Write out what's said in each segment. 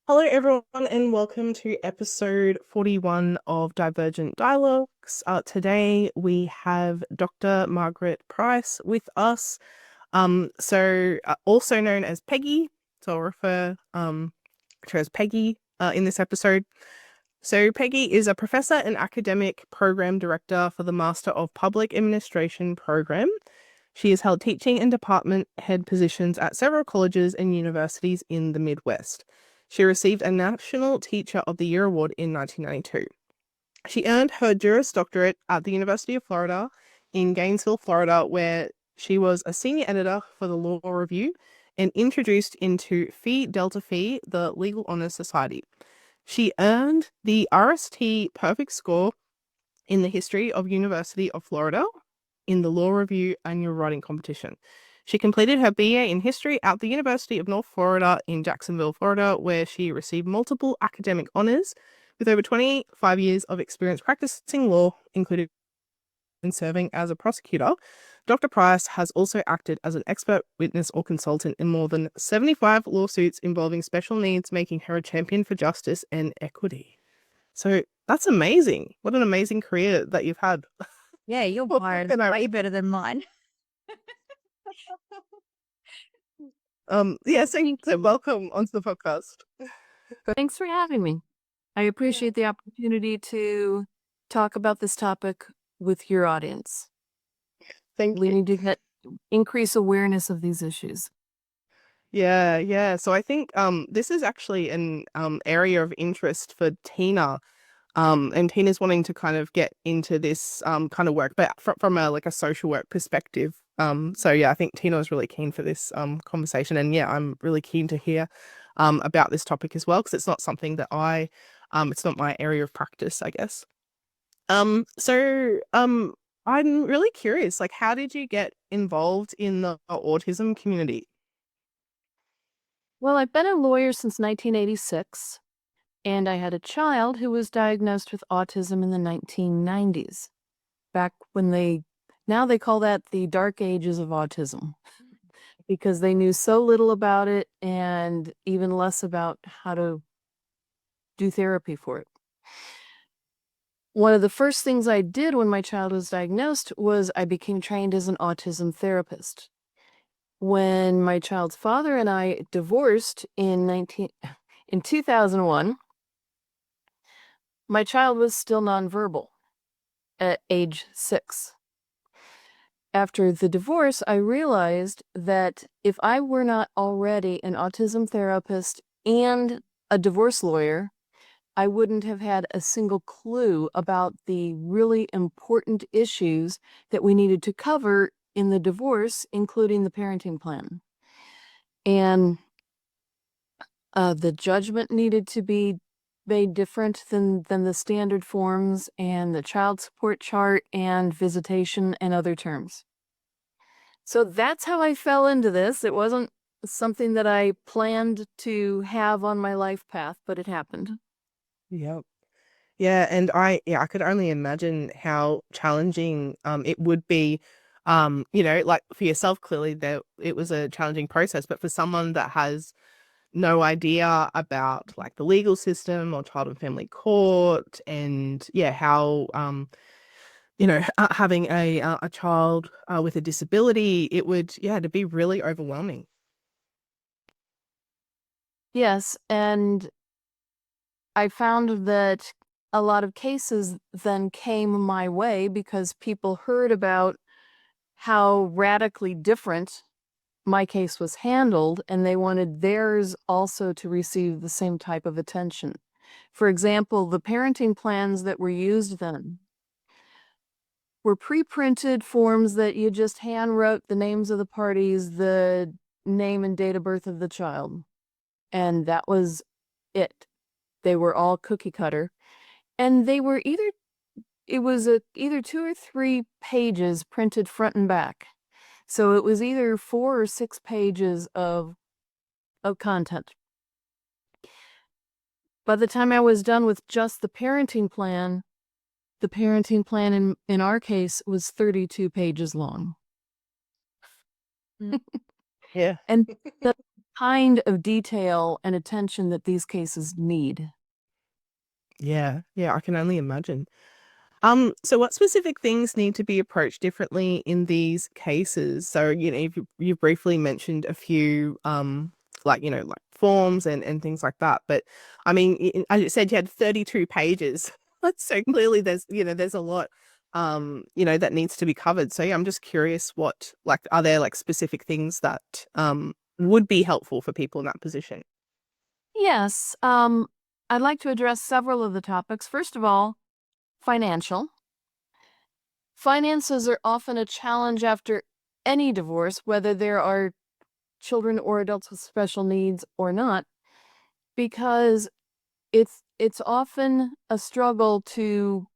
Hello, everyone, and welcome to episode 41 of Divergent Dialogues. Today we have Dr. Margaret Price with us, also known as Peggy. So I'll refer to her as Peggy in this episode. So Peggy is a professor and academic program director for the Master of Public Administration program. She has held teaching and department head positions at several colleges and universities in the Midwest. She received a National Teacher of the Year award in 1992. She earned her Juris Doctorate at the University of Florida in Gainesville, Florida, where she was a senior editor for the Law Review and introduced into Phi Delta Phi, the Legal Honors Society. She earned the RST Perfect Score in the History of University of Florida in the Law Review annual writing competition. She completed her BA in history at the University of North Florida in Jacksonville, Florida, where she received multiple academic honors with over 25 years of experience practicing law, including serving as a prosecutor. Dr. Price has also acted as an expert witness or consultant in more than 75 lawsuits involving special needs, making her a champion for justice and equity. So that's amazing. What an amazing career that you've had. Yeah, your Well, bar is and I- way better than mine. so welcome onto the podcast. Thanks for having me. I appreciate the opportunity to talk about this topic with your audience. Thank We you. need to increase awareness of these issues. Yeah. So I think this is actually an area of interest for Tina. And Tina's wanting to kind of get into this kind of work, but from a social work perspective. So yeah, I think Tina was really keen for this conversation, and yeah, I'm really keen to hear about this topic as well, because it's not something that it's not my area of practice, I guess. So I'm really curious, like, how did you get involved in the autism community? Well, I've been a lawyer since 1986, and I had a child who was diagnosed with autism in the 1990s, back when now they call that the dark ages of autism, because they knew so little about it and even less about how to do therapy for it. One of the first things I did when my child was diagnosed was I became trained as an autism therapist. When my child's father and I divorced in 2001, my child was still nonverbal at age 6. After the divorce, I realized that if I were not already an autism therapist and a divorce lawyer, I wouldn't have had a single clue about the really important issues that we needed to cover in the divorce, including the parenting plan. And the judgment needed to be made different than the standard forms, and the child support chart and visitation and other terms. So that's how I fell into this. It wasn't something that I planned to have on my life path, but it happened. Yep. Yeah, and I could only imagine how challenging it would be, like for yourself, clearly there it was a challenging process, but for someone that has no idea about like the legal system or child and family court, and yeah, how having a child with a disability, it would, yeah, to be really overwhelming. Yes, and I found that a lot of cases then came my way because people heard about how radically different my case was handled, and they wanted theirs also to receive the same type of attention. For example, the parenting plans that were used then were pre-printed forms that you just hand wrote the names of the parties, the name and date of birth of the child, and that was it. They were all cookie cutter, and they were either 2 or 3 pages printed front and back. So it was either 4 or 6 pages of content. By the time I was done with just the parenting plan in our case was 32 pages long. Yeah. And the kind of detail and attention that these cases need. Yeah, I can only imagine. So what specific things need to be approached differently in these cases? So, you briefly mentioned a few, like, like forms and things like that. But I mean, as you said, you had 32 pages. So clearly there's a lot, that needs to be covered. So yeah, I'm just curious are there like specific things that, would be helpful for people in that position? Yes, I'd like to address several of the topics. First of all, financial. Finances are often a challenge after any divorce, whether there are children or adults with special needs or not, because it's often a struggle to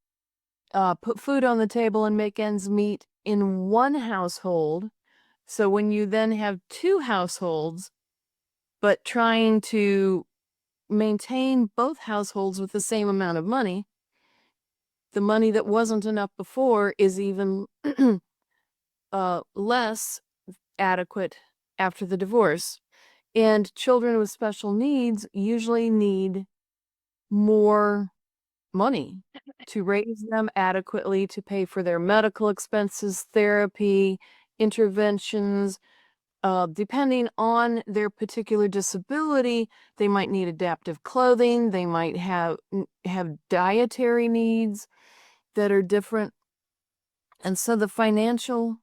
put food on the table and make ends meet in one household. So when you then have two households, but trying to maintain both households with the same amount of money, the money that wasn't enough before is even less adequate after the divorce. And children with special needs usually need more money to raise them adequately, to pay for their medical expenses, therapy, interventions. Depending on their particular disability, they might need adaptive clothing. They might have dietary needs that are different. And so the financial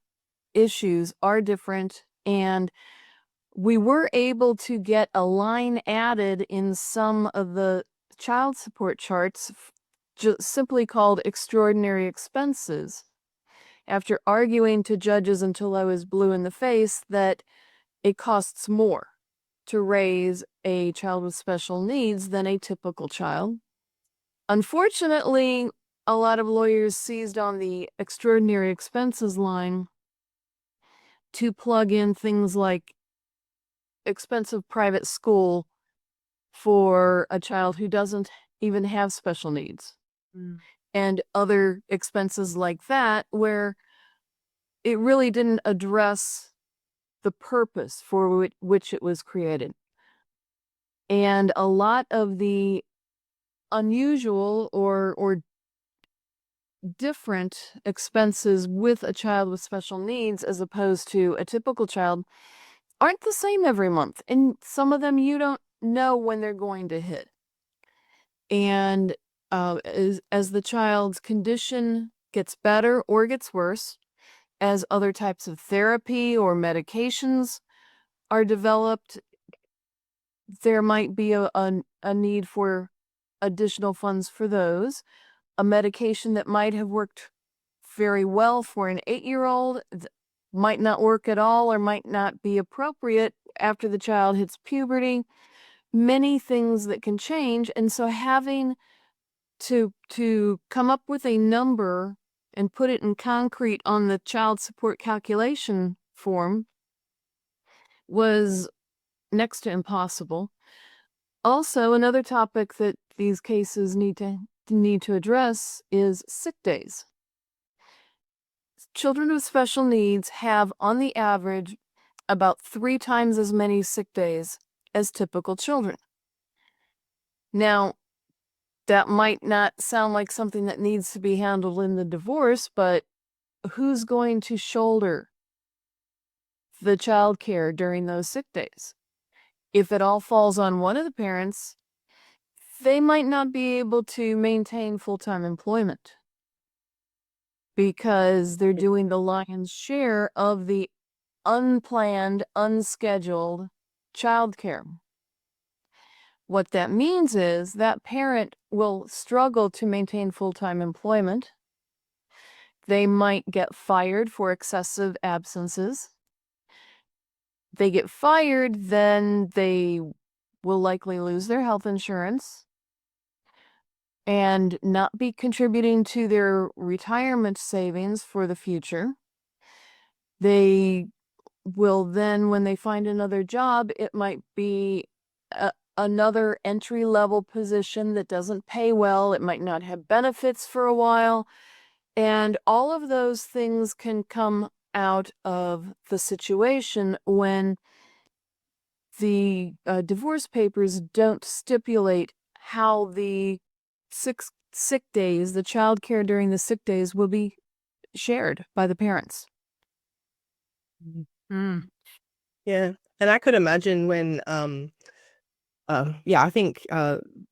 issues are different. And we were able to get a line added in some of the child support charts, just simply called extraordinary expenses, after arguing to judges until I was blue in the face that it costs more to raise a child with special needs than a typical child. Unfortunately, a lot of lawyers seized on the extraordinary expenses line to plug in things like expensive private school for a child who doesn't even have special needs, and other expenses like that, where it really didn't address the purpose for which it was created. And a lot of the unusual or different expenses with a child with special needs as opposed to a typical child aren't the same every month. And some of them you don't know when they're going to hit. And as the child's condition gets better or gets worse, as other types of therapy or medications are developed, there might be a need for additional funds for those. A medication that might have worked very well for an 8-year-old might not work at all or might not be appropriate after the child hits puberty. Many things that can change. And so having to come up with a number and put it in concrete on the child support calculation form was next to impossible. Also, another topic that these cases need to address is sick days. Children with special needs have, on the average, about 3 times as many sick days as typical children. Now, that might not sound like something that needs to be handled in the divorce, but who's going to shoulder the child care during those sick days? If it all falls on one of the parents, they might not be able to maintain full-time employment because they're doing the lion's share of the unplanned, unscheduled childcare. What that means is that parent will struggle to maintain full-time employment. They might get fired for excessive absences. They get fired, then they will likely lose their health insurance and not be contributing to their retirement savings for the future. They will then, when they find another job, it might be another entry-level position that doesn't pay well. It might not have benefits for a while. And all of those things can come out of the situation when the divorce papers don't stipulate how the sick days, the child care during the sick days, will be shared by the parents. Yeah. And I could imagine when yeah, I think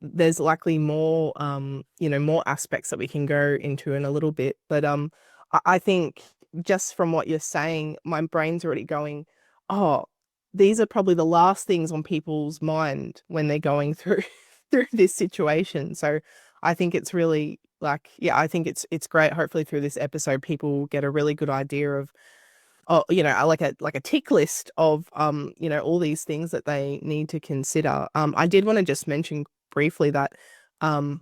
there's likely more more aspects that we can go into in a little bit. But I think just from what you're saying, my brain's already going, oh, these are probably the last things on people's mind when they're going through through this situation. So I think it's really like, yeah, I think it's great. Hopefully through this episode people get a really good idea of, oh, like a tick list of all these things that they need to consider. I did want to just mention briefly that um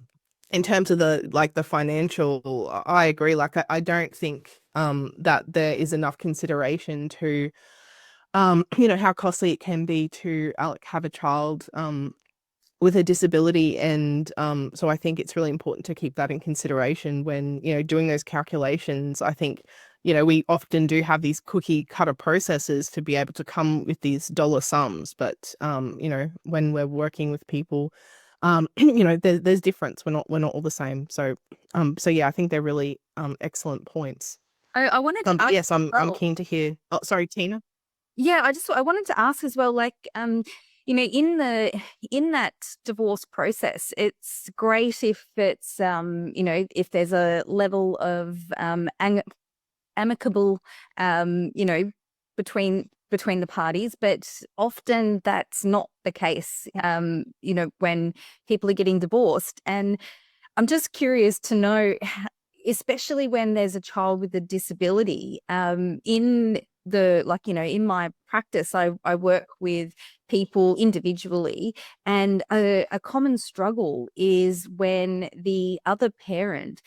in terms of the financial, I agree. Like I don't think that there is enough consideration to how costly it can be to like have a child with a disability. And so I think it's really important to keep that in consideration when, doing those calculations. I think, we often do have these cookie cutter processes to be able to come with these dollar sums. But, when we're working with people, there's difference. We're not all the same. So yeah, I think they're really excellent points. I wanted to ask Yes, I'm well. keen to hear. Oh, sorry, Tina. Yeah, I wanted to ask as well, like, in that divorce process, it's great if it's if there's a level of amicable between the parties, but often that's not the case, when people are getting divorced. And I'm just curious to know, especially when there's a child with a disability, in my practice, I work with people individually, and a common struggle is when the other parent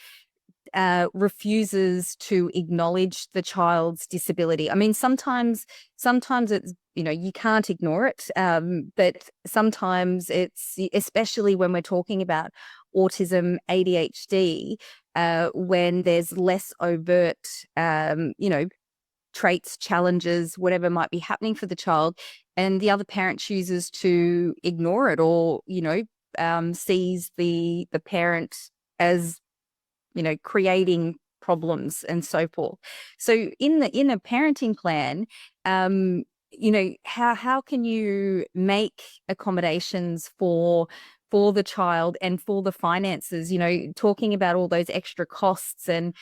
refuses to acknowledge the child's disability. I mean, sometimes it's, you can't ignore it, but sometimes it's, especially when we're talking about autism, ADHD, when there's less overt, traits, challenges, whatever might be happening for the child, and the other parent chooses to ignore it, or sees the parent as creating problems and so forth. So in a parenting plan, how can you make accommodations for the child and for the finances, talking about all those extra costs. And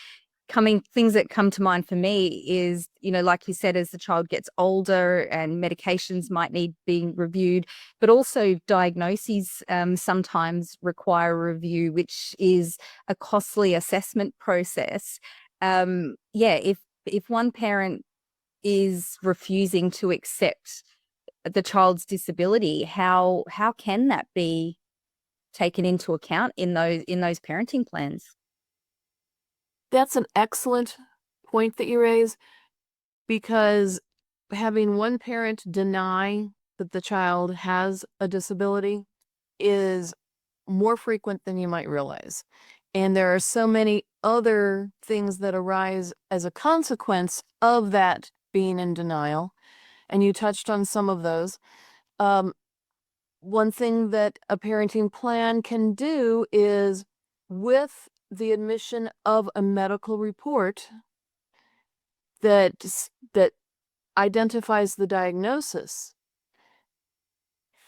things that come to mind for me is, like you said, as the child gets older and medications might need being reviewed, but also diagnoses sometimes require review, which is a costly assessment process. If one parent is refusing to accept the child's disability, how can that be taken into account in those parenting plans? That's an excellent point that you raise, because having one parent deny that the child has a disability is more frequent than you might realize. And there are so many other things that arise as a consequence of that being in denial. And you touched on some of those. One thing that a parenting plan can do is, with the admission of a medical report that identifies the diagnosis,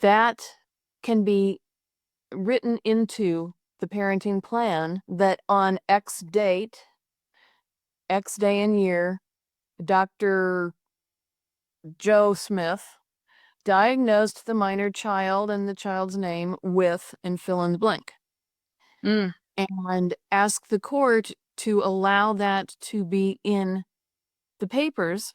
that can be written into the parenting plan, that on X date, X day and year, Dr. Joe Smith diagnosed the minor child and the child's name with, and fill in the blank. And ask the court to allow that to be in the papers,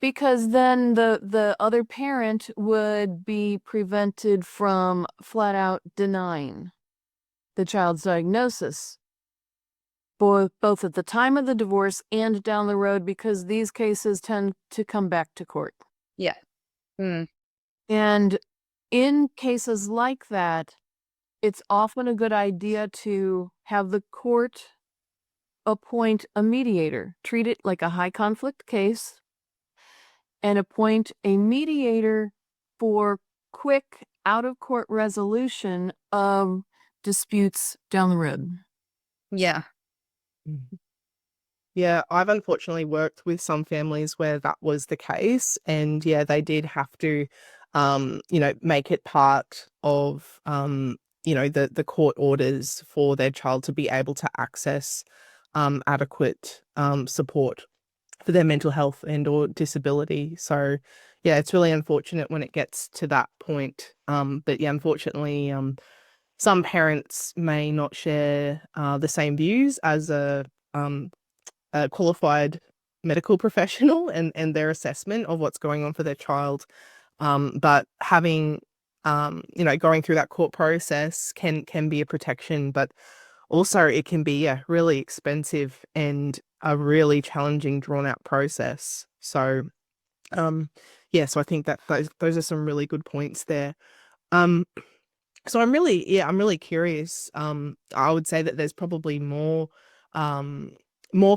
because then the other parent would be prevented from flat out denying the child's diagnosis, both at the time of the divorce and down the road, because these cases tend to come back to court. Yeah. And in cases like that, it's often a good idea to have the court appoint a mediator, treat it like a high conflict case, and appoint a mediator for quick out-of-court resolution of disputes down the road. Yeah. Yeah, I've unfortunately worked with some families where that was the case, and yeah, they did have to, make it part of, the court orders for their child to be able to access, adequate, support for their mental health and or disability. So, yeah, it's really unfortunate when it gets to that point. But yeah, unfortunately, some parents may not share the same views as a qualified medical professional and their assessment of what's going on for their child. But having, going through that court process can be a protection, but also it can be really expensive and a really challenging, drawn out process. So, so I think that those are some really good points there. Um, so I'm really curious. I would say that there's probably more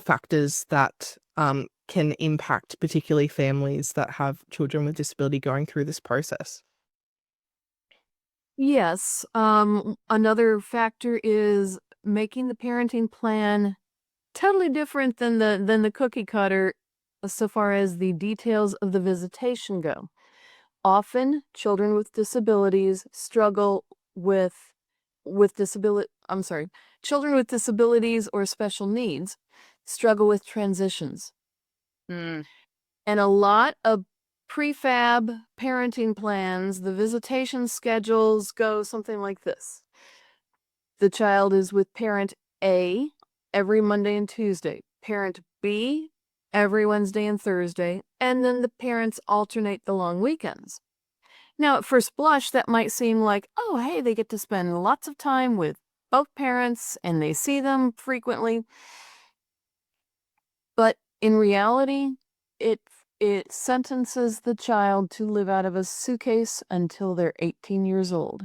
factors that can impact particularly families that have children with disability going through this process. Yes. Another factor is making the parenting plan totally different than the cookie cutter so far as the details of the visitation go. Often children with disabilities struggle with disability children with disabilities or special needs struggle with transitions. Mm. And a lot of prefab parenting plans, the visitation schedules go something like this. The child is with parent A every Monday and Tuesday, parent B every Wednesday and Thursday, and then the parents alternate the long weekends. Now, at first blush, that might seem like, oh, hey, they get to spend lots of time with both parents and they see them frequently. But in reality, it sentences the child to live out of a suitcase until they're 18 years old.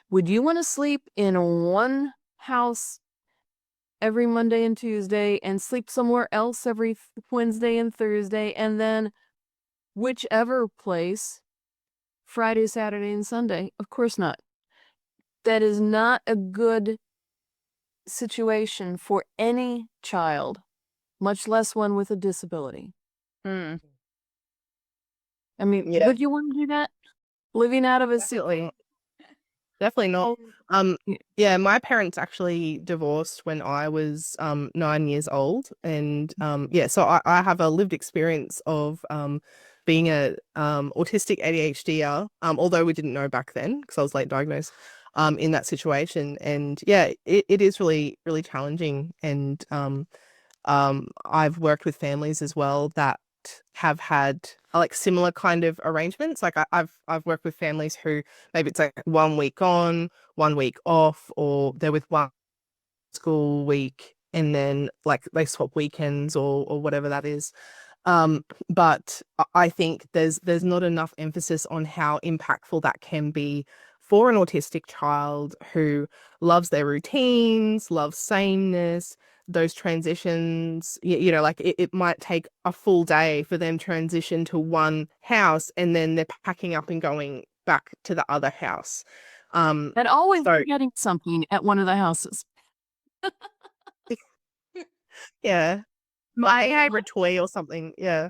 Would you want to sleep in one house every Monday and Tuesday and sleep somewhere else every Wednesday and Thursday, and then whichever place Friday, Saturday, and Sunday? Of course not. That is not a good situation for any child, much less one with a disability. Mm. I mean, Yeah. would you want to do that? Living out of a suitcase? Definitely not. Yeah. Yeah, my parents actually divorced when I was 9 years old, and so I have a lived experience of being a autistic ADHDer, although we didn't know back then because I was late diagnosed in that situation, and yeah, it is really really challenging, and I've worked with families as well that have had like similar kind of arrangements. Like I've worked with families who maybe it's like 1 week on, 1 week off, or they're with one school week and then like they swap weekends or whatever that is. But I think there's not enough emphasis on how impactful that can be for an autistic child who loves their routines, loves sameness, those transitions. Like it might take a full day for them to transition to one house and then they're packing up and going back to the other house. And always So getting something at one of the houses. yeah, my favorite toy or something. Yeah.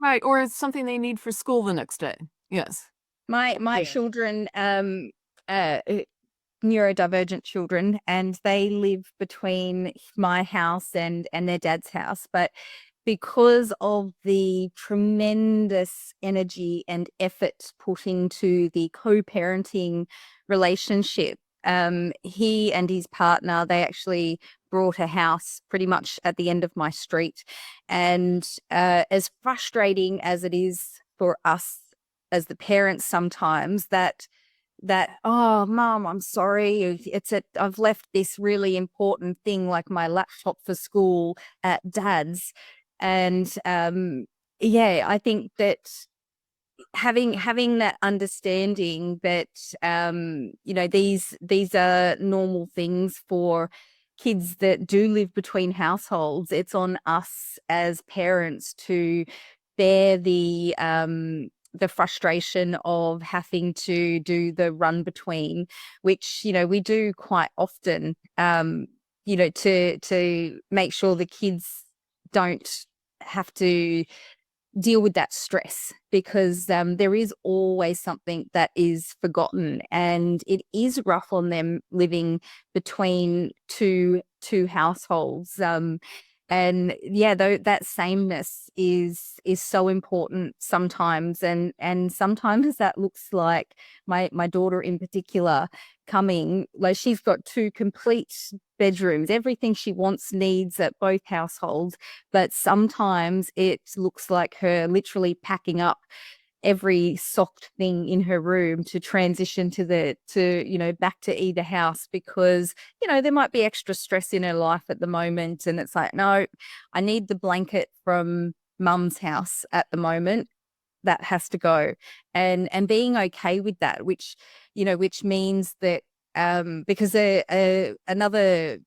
Right, or it's something they need for school the next day. Yes. My Yeah. children, neurodivergent children, and they live between my house and their dad's house. But because of the tremendous energy and effort put into the co-parenting relationship, he and his partner, they actually brought a house pretty much at the end of my street. And as frustrating as it is for us as the parents sometimes, that oh mom, I'm sorry, I've left this really important thing like my laptop for school at dad's. And I think that having that understanding that these are normal things for kids that do live between households. It's on us as parents to bear the the frustration of having to do the run between, which, we do quite often, to make sure the kids don't have to deal with that stress, because there is always something that is forgotten, and it is rough on them living between two households. And yeah, though, that sameness is so important sometimes, and sometimes that looks like my daughter in particular coming, like, she's got two complete bedrooms, everything she wants, needs at both households, but sometimes it looks like her literally packing up every soft thing in her room to transition back to either house, because there might be extra stress in her life at the moment, and it's like, no, I need the blanket from mum's house at the moment, that has to go, and being okay with that, which means that because another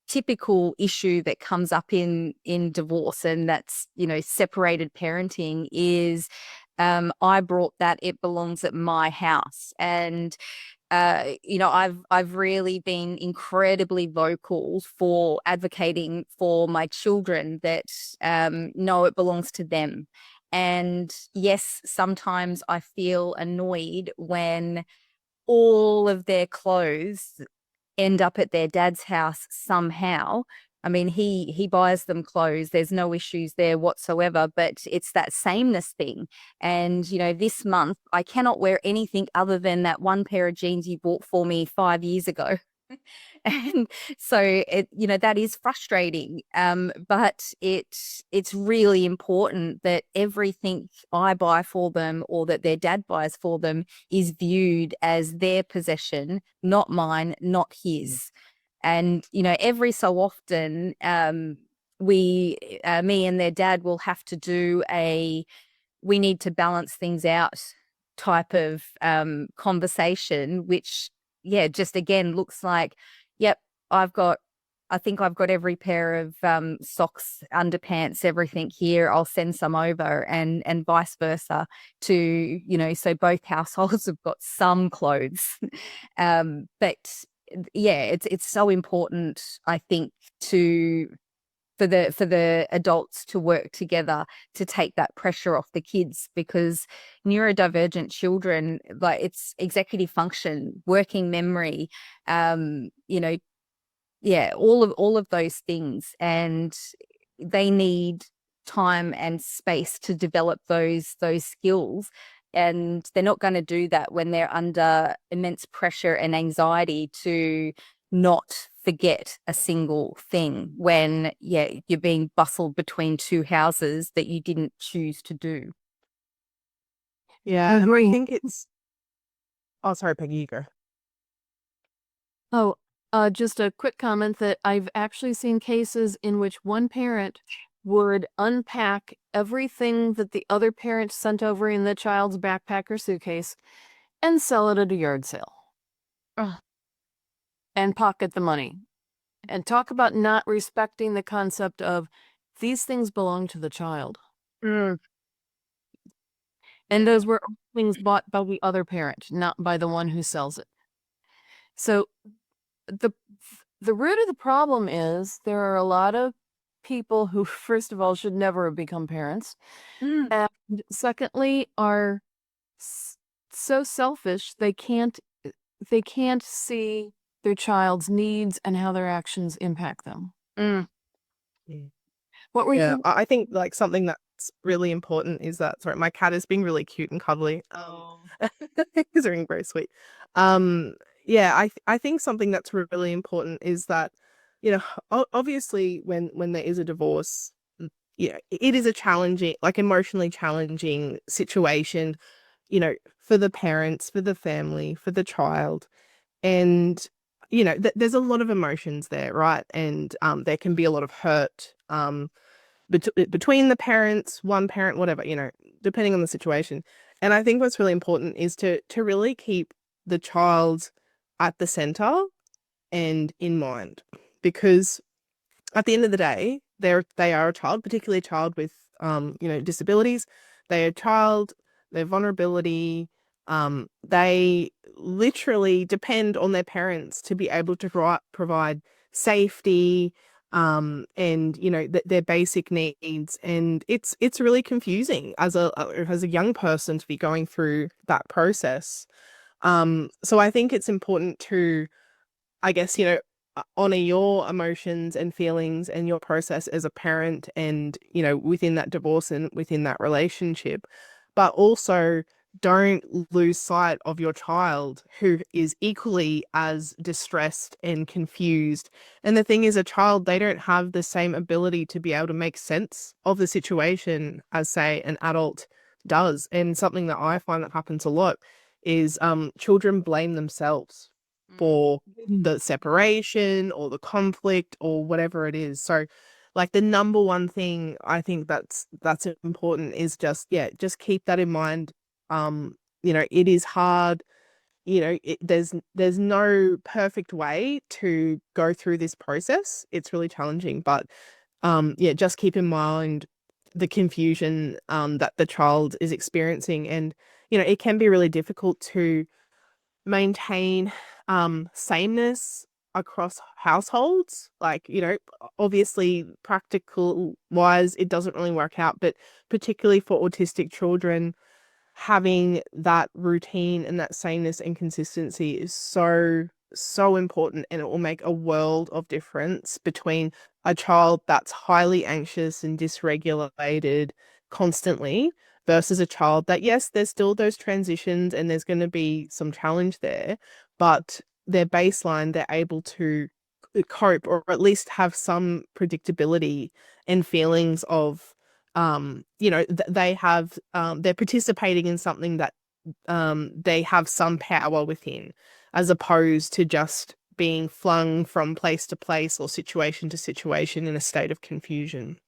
typical issue that comes up in divorce, and that's separated parenting, is I brought that it belongs at my house. And I've really been incredibly vocal for advocating for my children that no, it belongs to them. And yes, sometimes I feel annoyed when all of their clothes end up at their dad's house somehow. I mean, he buys them clothes. There's no issues there whatsoever, but it's that sameness thing. And, this month I cannot wear anything other than that one pair of jeans you bought for me 5 years ago. And so that is frustrating. But it's really important that everything I buy for them, or that their dad buys for them, is viewed as their possession, not mine, not his. And every so often, me and their dad will have to do we need to balance things out type of conversation, which, yeah, just again looks like, yep, I think I've got every pair of socks, underpants, everything here. I'll send some over, and vice versa, to so both households have got some clothes. But yeah, it's so important, I think, for the adults to work together to take that pressure off the kids, because neurodivergent children, like, it's executive function, working memory, yeah, all of those things, and they need time and space to develop those skills. And they're not going to do that when they're under immense pressure and anxiety to not forget a single thing, when, yeah, you're being bustled between two houses that you didn't choose to do. Yeah, and I think it's. Oh, sorry, Peggy, you go. Oh, just a quick comment that I've actually seen cases in which one parent would unpack everything that the other parent sent over in the child's backpack or suitcase and sell it at a yard sale. Ugh. And pocket the money. And talk about not respecting the concept of these things belong to the child. Mm. And those were things bought by the other parent, not by the one who sells it. So the root of the problem is there are a lot of people who, first of all, should never have become parents. Mm. And secondly, are so selfish they can't see their child's needs and how their actions impact them. Mm. What were Yeah, you? I think like something that's really important is that, sorry, my cat is being really cute and cuddly. He's being very sweet. Yeah, I think something that's really important is that, obviously when there is a divorce, it is a challenging, like emotionally challenging situation, for the parents, for the family, for the child. And, there's a lot of emotions there, right? And there can be a lot of hurt between the parents, one parent, whatever, depending on the situation. And I think what's really important is to really keep the child at the center and in mind, because at the end of the day, they are a child, particularly a child with disabilities. They are a child. their vulnerability. They literally depend on their parents to be able to provide safety, and their basic needs. And it's really confusing as a young person to be going through that process. So I think it's important to, I guess, honor your emotions and feelings and your process as a parent and, within that divorce and within that relationship, but also don't lose sight of your child who is equally as distressed and confused. And the thing is, a child, they don't have the same ability to be able to make sense of the situation as, say, an adult does. And something that I find that happens a lot is children blame themselves for the separation or the conflict or whatever it is. So like the number one thing I think that's important is just keep that in mind. It is hard. There's no perfect way to go through this process. It's really challenging, but just keep in mind the confusion that the child is experiencing. And it can be really difficult to maintain sameness across households. Like, obviously practical wise, it doesn't really work out, but particularly for autistic children, having that routine and that sameness and consistency is so, so important. And it will make a world of difference between a child that's highly anxious and dysregulated constantly versus a child that, yes, there's still those transitions and there's going to be some challenge there, but their baseline, they're able to cope or at least have some predictability and feelings of they have they're participating in something that they have some power within, as opposed to just being flung from place to place or situation to situation in a state of confusion.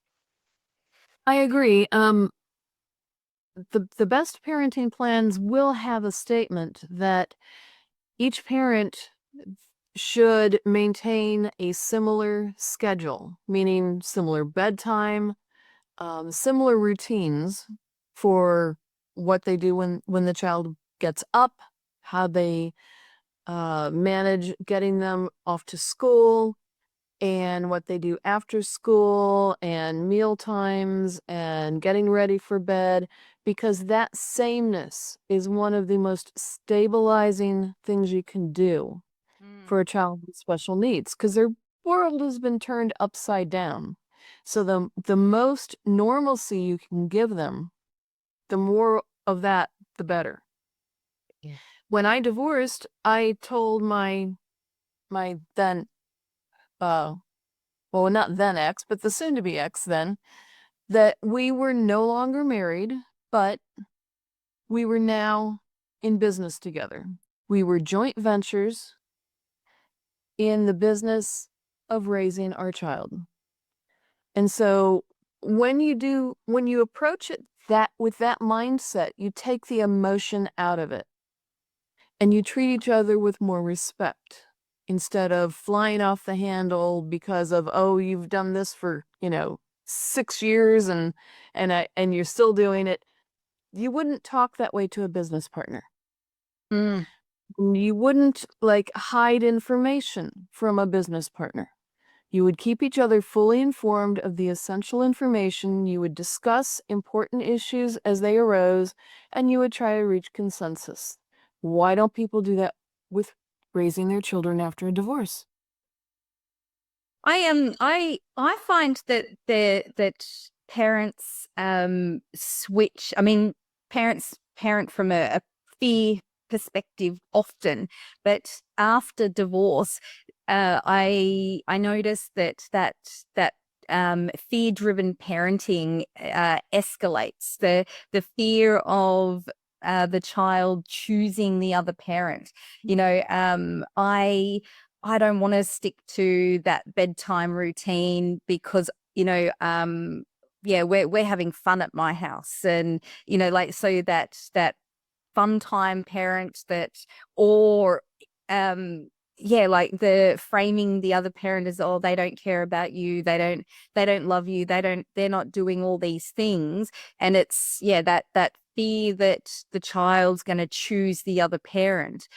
I agree. The best parenting plans will have a statement that each parent should maintain a similar schedule, meaning similar bedtime, similar routines for what they do when the child gets up, how they manage getting them off to school, and what they do after school, and meal times, and getting ready for bed, because that sameness is one of the most stabilizing things you can do for a child with special needs, because their world has been turned upside down. So the most normalcy you can give them, the more of that, the better. Yeah. When I divorced, I told my then well, not then ex, but the soon to be ex then, that we were no longer married, but we were now in business together. We were joint ventures in the business of raising our child. And so when you approach it with that mindset, you take the emotion out of it and you treat each other with more respect instead of flying off the handle because of, oh, you've done this for, 6 years and you're still doing it. You wouldn't talk that way to a business partner. Mm. You wouldn't hide information from a business partner. You would keep each other fully informed of the essential information. You would discuss important issues as they arose, and you would try to reach consensus. Why don't people do that with raising their children after a divorce? I find that parents switch. I mean, parents parent from a fear perspective often, but after divorce, I noticed that fear-driven parenting escalates. The fear of the child choosing the other parent. I don't want to stick to that bedtime routine because, we're having fun at my house. And, so that fun time parent or the framing the other parent as, oh, they don't care about you. They don't love you. They're not doing all these things. And it's, that fear that the child's going to choose the other parent.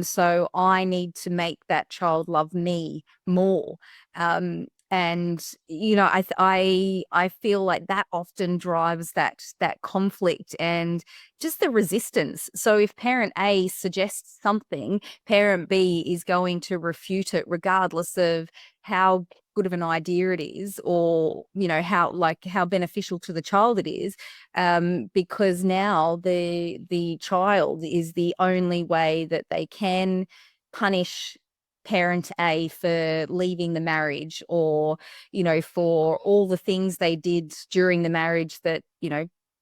So I need to make that child love me more. And I feel like that often drives that conflict and just the resistance. So if parent A suggests something, parent B is going to refute it regardless of how good of an idea it is, or how beneficial to the child it is, because now the child is the only way that they can punish parent A for leaving the marriage, or for all the things they did during the marriage that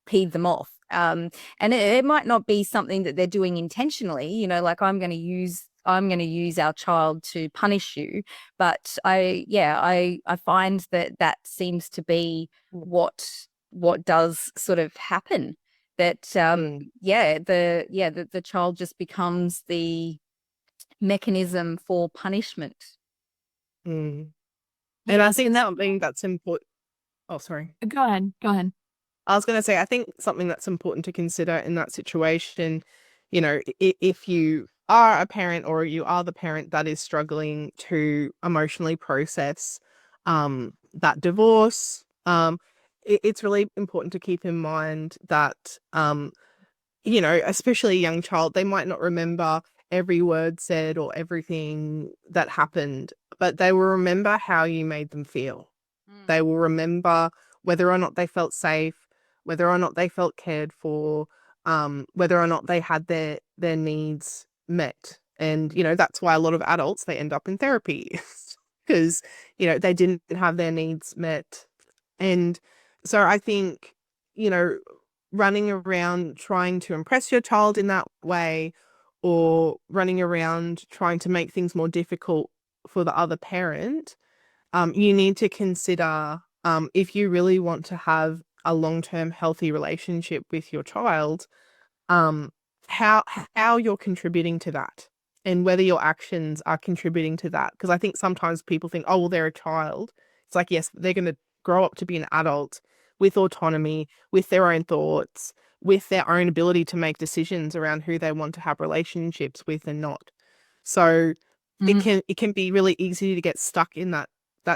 peed them off. And it might not be something that they're doing intentionally, like I'm going to use our child to punish you. But I find that seems to be what does sort of happen. That the child just becomes the mechanism for punishment. And I think something that's important. Oh, sorry. Go ahead. I was going to say, I think something that's important to consider in that situation, if you are a parent or you are the parent that is struggling to emotionally process that divorce, it's really important to keep in mind that, especially a young child, they might not remember every word said or everything that happened, but they will remember how you made them feel. They will remember whether or not they felt safe, whether or not they felt cared for, whether or not they had their needs met. And, that's why a lot of adults, they end up in therapy because, they didn't have their needs met. And so I think, running around trying to impress your child in that way, or running around trying to make things more difficult for the other parent, you need to consider, if you really want to have a long-term healthy relationship with your child, how you're contributing to that, and whether your actions are contributing to that. Because I think sometimes people think, oh, well, they're a child. It's like, yes, they're going to grow up to be an adult with autonomy, with their own thoughts, with their own ability to make decisions around who they want to have relationships with and not. So it can be really easy to get stuck in that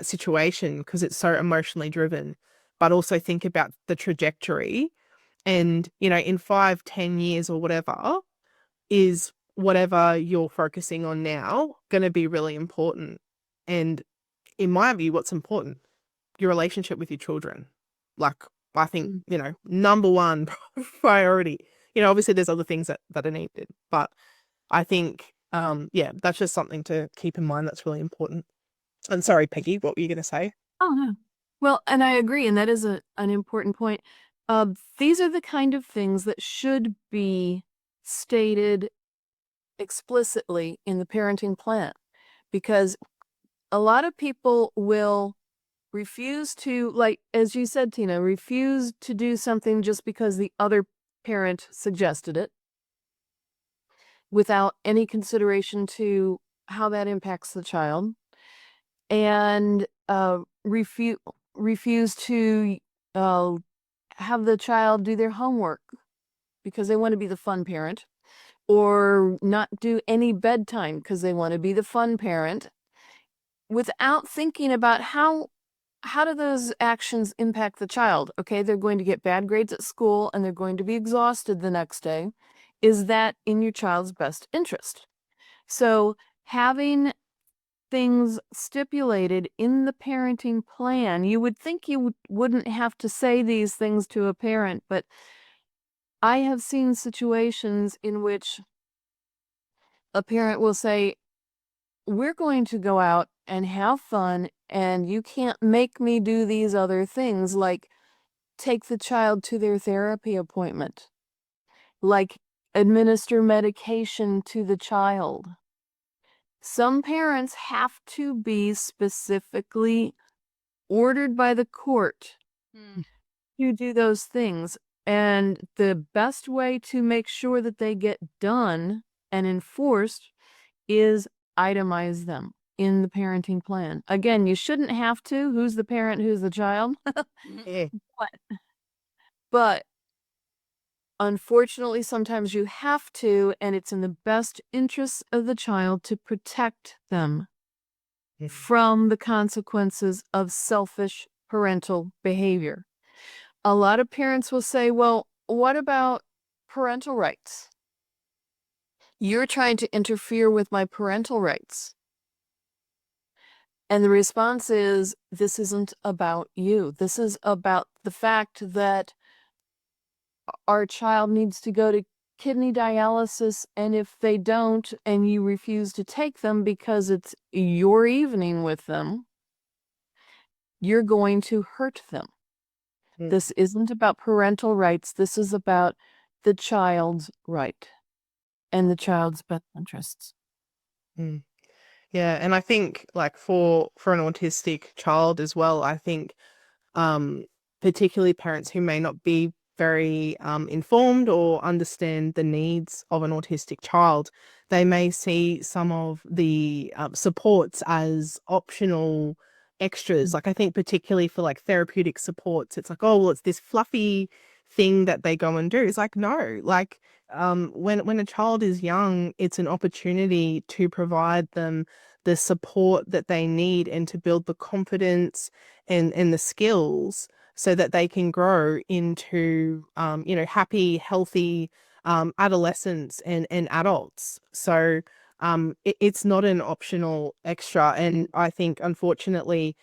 situation because it's so emotionally driven. But also think about the trajectory, and in 5-10 years or whatever, is whatever you're focusing on now going to be really important. And in my view, what's important? Your relationship with your children. Like, I think, number one priority. Obviously there's other things that are needed, but I think, that's just something to keep in mind that's really important. And sorry, Peggy, what were you going to say? Oh, no. Well, and I agree, and that is an important point. These are the kind of things that should be stated explicitly in the parenting plan, because a lot of people will refuse to, like, as you said, Tina, refuse to do something just because the other parent suggested it, without any consideration to how that impacts the child, and refuse to have the child do their homework because they want to be the fun parent, or not do any bedtime because they want to be the fun parent, without thinking about how do those actions impact the child. Okay, they're going to get bad grades at school and they're going to be exhausted the next day. Is that in your child's best interest? So having things stipulated in the parenting plan, you would think you wouldn't have to say these things to a parent, but I have seen situations in which a parent will say, we're going to go out and have fun, and you can't make me do these other things, like take the child to their therapy appointment, like administer medication to the child. Some parents have to be specifically ordered by the court to do those things. And the best way to make sure that they get done and enforced is itemize them in the parenting plan. Again, you shouldn't have to. Who's the parent? Who's the child? Yeah. But Unfortunately, sometimes you have to, and it's in the best interest of the child to protect them from the consequences of selfish parental behavior. A lot of parents will say, well, what about parental rights? You're trying to interfere with my parental rights. And the response is, this isn't about you. This is about the fact that our child needs to go to kidney dialysis, and if they don't, and you refuse to take them because it's your evening with them, you're going to hurt them. Mm. This isn't about parental rights. This is about the child's right and the child's best interests. Mm. Yeah, and I think like for an autistic child as well, I think particularly parents who may not be very informed or understand the needs of an autistic child, they may see some of the supports as optional extras. Like I think particularly for like therapeutic supports, it's like, oh, well, it's this fluffy thing that they go and do. It's like, no, like when a child is young, it's an opportunity to provide them the support that they need and to build the confidence and the skills so that they can grow into happy, healthy adolescents and adults. So it's not an optional extra. And I think unfortunately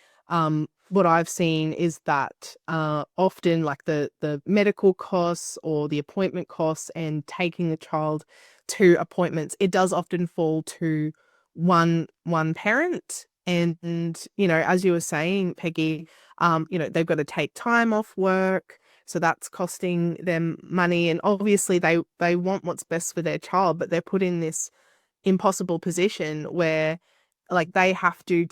what I've seen is that often like the medical costs or the appointment costs and taking the child to appointments, it does often fall to one parent. And as you were saying, Peggy, they've got to take time off work, so that's costing them money. And obviously they want what's best for their child, but they're put in this impossible position where like they have to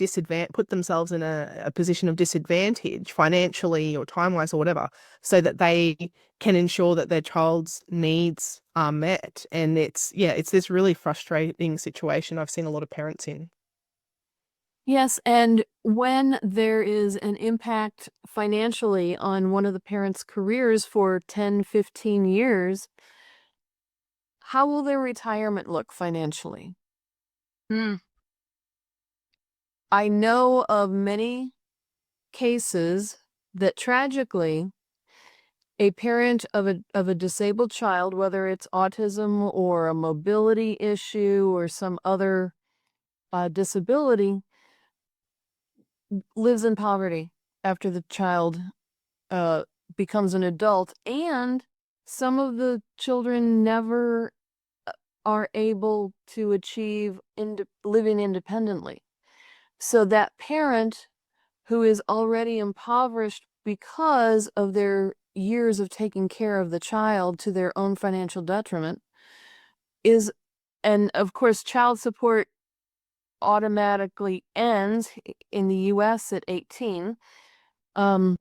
put themselves in a position of disadvantage financially or time-wise or whatever, so that they can ensure that their child's needs are met. And it's this really frustrating situation I've seen a lot of parents in. Yes, and when there is an impact financially on one of the parents' careers for 10, 15 years, how will their retirement look financially? I know of many cases that tragically a parent of a disabled child, whether it's autism or a mobility issue or some other disability, lives in poverty after the child becomes an adult, and some of the children never are able to achieve living independently. So that parent who is already impoverished because of their years of taking care of the child to their own financial detriment and of course child support automatically ends in the US at 18. And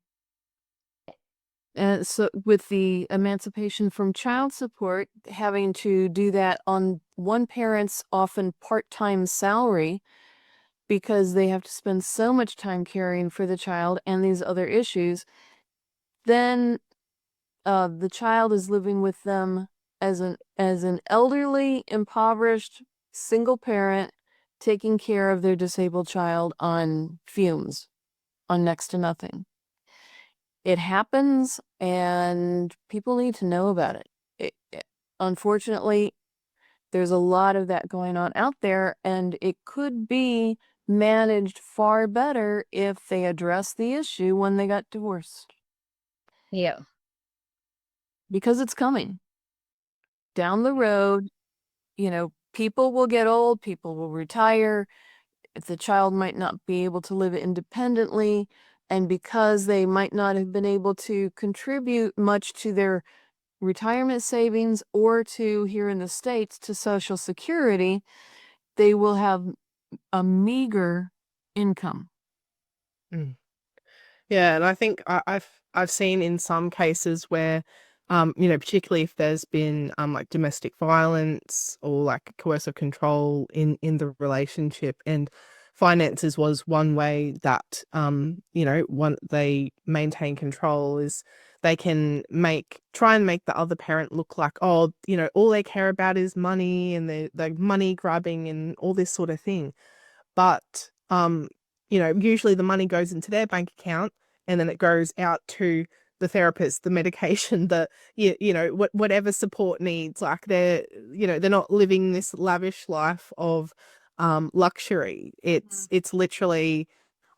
so with the emancipation from child support, having to do that on one parent's often part-time salary because they have to spend so much time caring for the child and these other issues, then the child is living with them as an elderly, impoverished, single parent taking care of their disabled child on fumes, on next to nothing. It happens, and people need to know about it. Unfortunately, there's a lot of that going on out there, and it could be managed far better if they address the issue when they got divorced. Yeah. Because it's coming. Down the road, people will get old, people will retire, the child might not be able to live independently, and because they might not have been able to contribute much to their retirement savings or to, here in the States, to Social Security, they will have a meager income. Mm. Yeah, and I think I've seen in some cases where, particularly if there's been like domestic violence or like coercive control in the relationship, and finances was one way that one they maintain control, is they can try and make the other parent look like, oh, all they care about is money, and they're money grabbing and all this sort of thing. But usually the money goes into their bank account, and then it goes out to the therapist, the medication, whatever support needs. Like they're not living this lavish life of luxury. It's literally,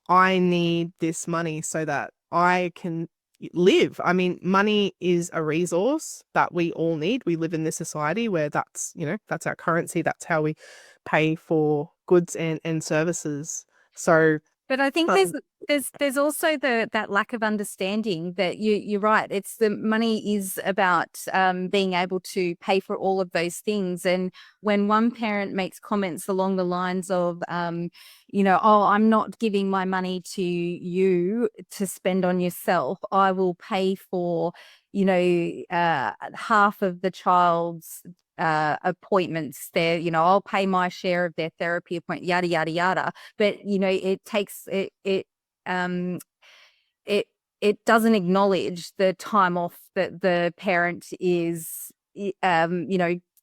I need this money so that I can live. I mean, money is a resource that we all need. We live in this society where that's our currency. That's how we pay for goods and services. So, But I think um, there's also that lack of understanding that you're right. It's the money is about being able to pay for all of those things. And when one parent makes comments along the lines of, oh, I'm not giving my money to you to spend on yourself. I will pay for, half of the child's appointments there, I'll pay my share of their therapy appointment, yada yada yada. But it takes um it doesn't acknowledge the time off that the parent is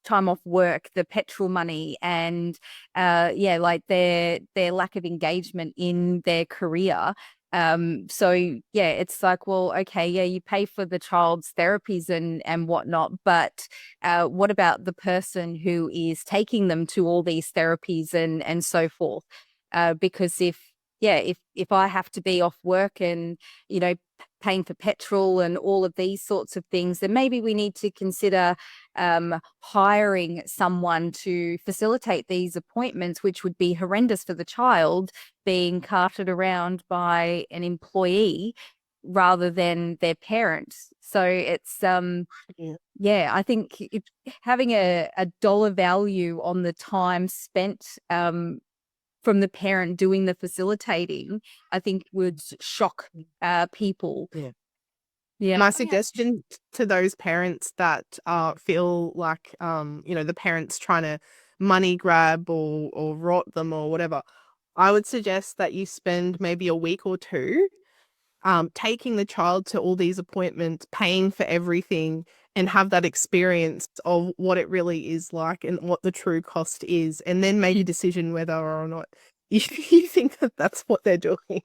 time off work, the petrol money, and like their lack of engagement in their career. So yeah, it's like, well, okay, yeah, you pay for the child's therapies and whatnot, but what about the person who is taking them to all these therapies and so forth? Because if I have to be off work and paying for petrol and all of these sorts of things, then maybe we need to consider hiring someone to facilitate these appointments, which would be horrendous for the child being carted around by an employee rather than their parents. So it's I think having a dollar value on the time spent from the parent doing the facilitating, I think would shock people. Yeah. Yeah. My suggestion to those parents that feel like the parents trying to money grab or rot them or whatever, I would suggest that you spend maybe a week or two taking the child to all these appointments, paying for everything, and have that experience of what it really is like and what the true cost is, and then make a decision whether or not you think that that's what they're doing.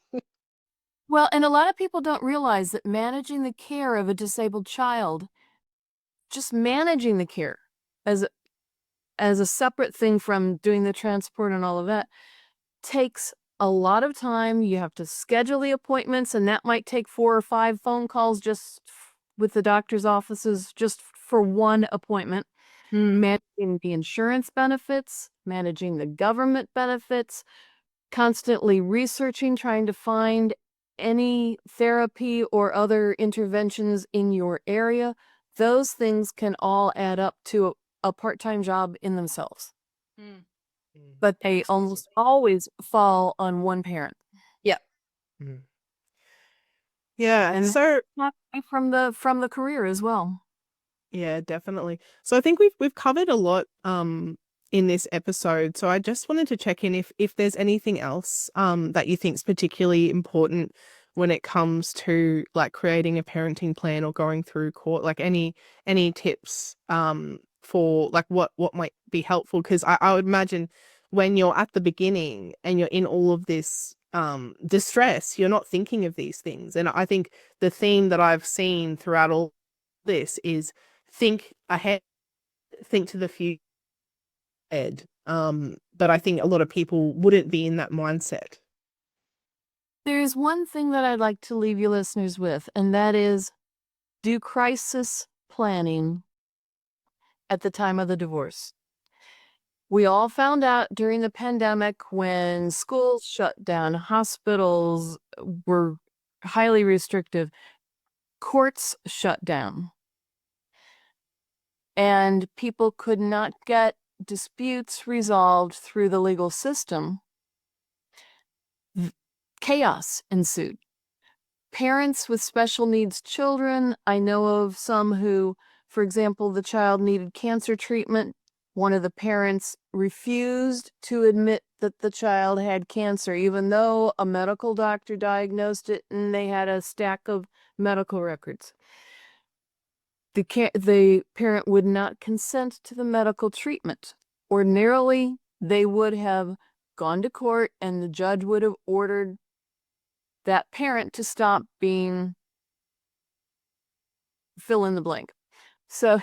Well, and a lot of people don't realize that managing the care of a disabled child, just managing the care as a separate thing from doing the transport and all of that, takes a lot of time. You have to schedule the appointments, and that might take 4 or 5 phone calls just with the doctor's offices just for one appointment. Managing the insurance benefits, managing the government benefits, constantly researching, trying to find any therapy or interventions in your area. Those things can all add up to a part-time job in themselves. But they almost always fall on one parent. Mm. Yeah, And so not from the career as well. yeah, definitely. So I think we've covered a lot in this episode. So I just wanted to check in if there's anything else that you think is particularly important when it comes to like creating a parenting plan or going through court, like any tips for like what might be helpful, because I would imagine when you're at the beginning and you're in all of this distress, you're not thinking of these things. And I think the theme that I've seen throughout all this is think ahead, think to the future. But I think a lot of people wouldn't be in that mindset. There's one thing that I'd like to leave you listeners with, and that is do crisis planning at the time of the divorce. We all found out during the pandemic when schools shut down, hospitals were highly restrictive, courts shut down, and people could not get disputes resolved through the legal system. Chaos ensued. Parents with special needs children, I know of some who, for example, the child needed cancer treatment. One of the parents refused to admit that the child had cancer, even though a medical doctor diagnosed it and they had a stack of medical records. The parent would not consent to the medical treatment. Ordinarily, they would have gone to court and the judge would have ordered that parent to stop being fill in the blank. So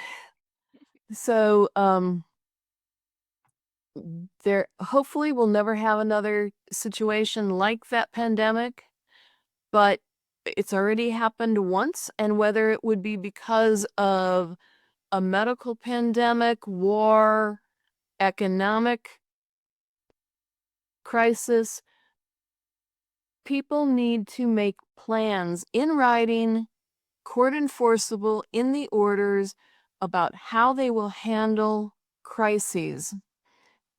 there hopefully we'll never have another situation like that pandemic, but it's already happened once, and whether it would be because of a medical pandemic, war, economic crisis, people need to make plans in writing, court enforceable in the orders about how they will handle crises,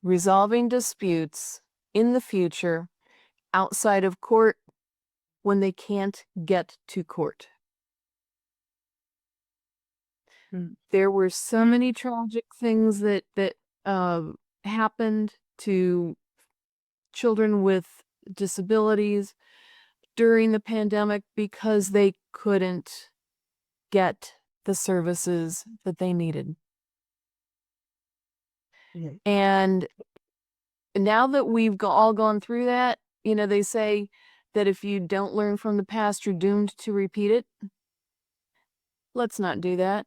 resolving disputes in the future outside of court when they can't get to court. There were so many tragic things that happened to children with disabilities during the pandemic because they couldn't get the services that they needed. Yeah. And now that we've all gone through that, you know, they say that if you don't learn from the past, you're doomed to repeat it. Let's not do that.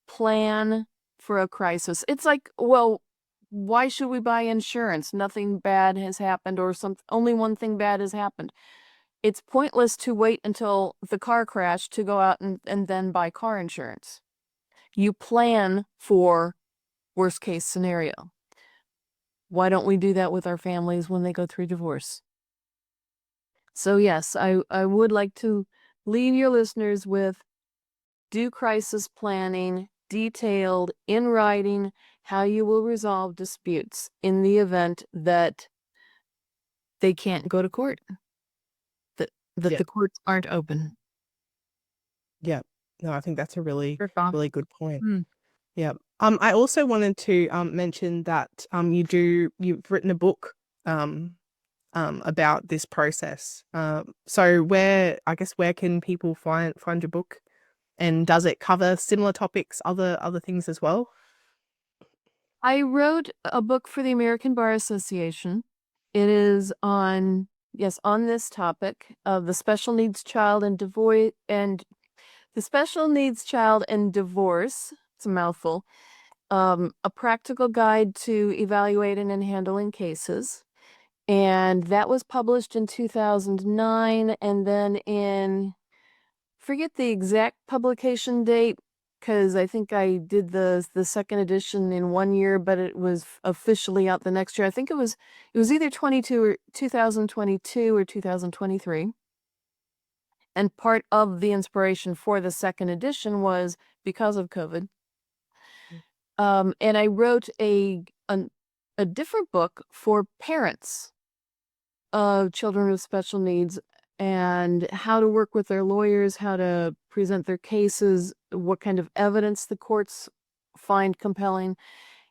Plan for a crisis. It's like, well, why should we buy insurance? Nothing bad has happened, or only one thing bad has happened. It's pointless to wait until the car crash to go out and then buy car insurance. You plan for worst case scenario. Why don't we do that with our families when they go through divorce? So yes, I would like to leave your listeners with do crisis planning, detailed in writing, how you will resolve disputes in the event that they can't go to court, that Yeah. the courts aren't open. Yeah. No, I think that's a really, For fun. really good point. Mm. Yeah. I also wanted to mention that you've written a book about this process. So where can people find your book, and does it cover similar topics, other things as well? I wrote a book for the American Bar Association. It is on this topic of the special needs child and divorce, the special needs child and divorce. It's a mouthful. A practical guide to evaluating and handling cases. And that was published in 2009. And then forget the exact publication date, because I think I did the second edition in 1 year, but it was officially out the next year. I think it was either 2022 or 2023. And part of the inspiration for the second edition was because of COVID. And I wrote a different book for parents of children with special needs, and how to work with their lawyers, how to present their cases, what kind of evidence the courts find compelling.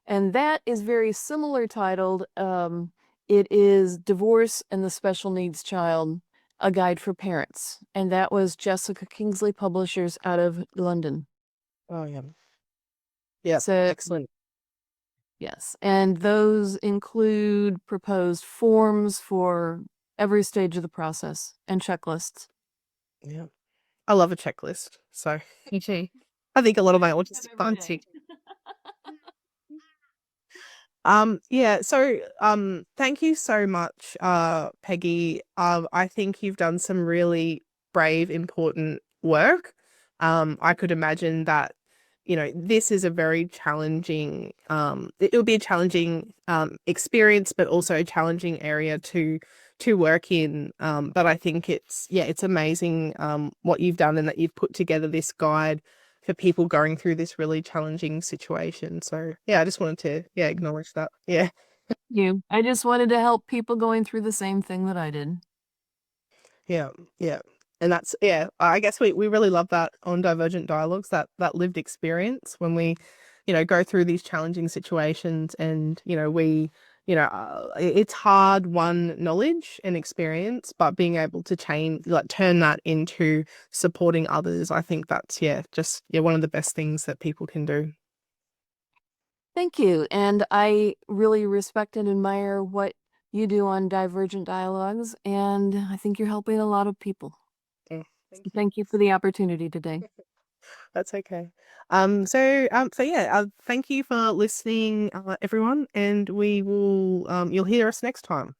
And that is very similar titled. It is Divorce and the Special Needs Child, a Guide for Parents. And that was Jessica Kingsley Publishers out of London. Oh, yeah. Yeah, So, excellent. yes. And those include proposed forms for every stage of the process and checklists. Yeah. I love a checklist. So Me too. I think a lot of my autistic clients do. Thank you so much, Peggy. I think you've done some really brave, important work. I could imagine that, this is a very challenging, it'll be a challenging experience, but also a challenging area to work in. But I think it's amazing what you've done, and that you've put together this guide for people going through this really challenging situation. So I just wanted to acknowledge that. Yeah. I just wanted to help people going through the same thing that I did. Yeah. And that's, I guess we really love that on Divergent Dialogues, that lived experience when we, go through these challenging situations, and, we, it's hard, one, knowledge and experience, but being able to turn that into supporting others, I think that's one of the best things that people can do. Thank you. And I really respect and admire what you do on Divergent Dialogues, and I think you're helping a lot of people. Yeah, Thank you for the opportunity today. That's okay. Thank you for listening, everyone, and we will you'll hear us next time.